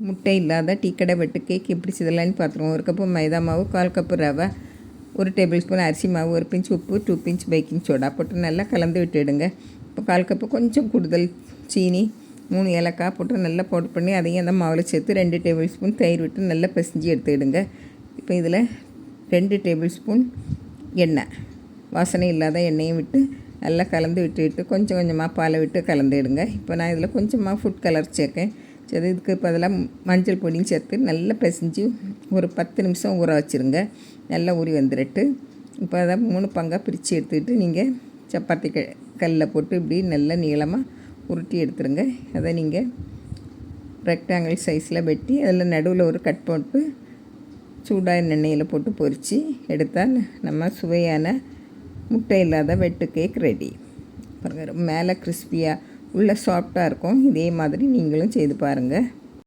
முட்டை இல்லாத டீ கடை வெட்டு கேக் எப்படி செய்யலான்னு பார்த்துருவோம். 1 கப்பு மைதா மாவு, 1/4 கப்பு ரவை, 1 டேபிள் ஸ்பூன் அரிசி மாவு, 1 பிஞ்ச் உப்பு, 2 பிஞ்ச் பேக்கிங் சோடா போட்டு நல்லா கலந்து விட்டுடுங்க. இப்போ 1/4 கப்பு கொஞ்சம் கூடுதல் சீனி, 3 ஏலக்காய் போட்டு நல்லா பவுடர் பண்ணி அதையும் அந்த மாவில் சேர்த்து 2 டேபிள் ஸ்பூன் தயிர் விட்டு நல்லா பிசைஞ்சு எடுத்துக்கிடுங்க. இப்போ இதில் 2 டேபிள் ஸ்பூன் எண்ணெய், வாசனை இல்லாத எண்ணெயும் விட்டு நல்லா கலந்து விட்டுவிட்டு கொஞ்சம் கொஞ்சமாக பாலை விட்டு கலந்துடுங்க. இப்போ நான் இதில் கொஞ்சமாக ஃபுட் கலர் சேர்க்கேன். சரி, இதுக்கு பதிலாக மஞ்சள் பொடியும் சேர்த்து நல்லா பிசைஞ்சு ஒரு 10 நிமிஷம் ஊற வச்சுருங்க. நல்லா ஊறி வந்துடட்டு. இப்போ அதை 3 பங்காக பிரித்து எடுத்துக்கிட்டு நீங்கள் சப்பாத்தி கல்லில் போட்டு இப்படி நல்லா நீளமாக உருட்டி எடுத்துருங்க. அதை நீங்கள் ரெக்டாங்கிள் சைஸில் வெட்டி அதில் நடுவில் ஒரு கட் போட்டு சூடாக எண்ணெயில் போட்டு பொரித்து எடுத்தால் நம்ம சுவையான முட்டை இல்லாத வெட்டு கேக் ரெடி. பாருங்கள், மேலே கிறிஸ்பியாக உள்ள சாஃப்டாக இருக்கும். இதே மாதிரி நீங்களும் செய்து பாருங்கள்.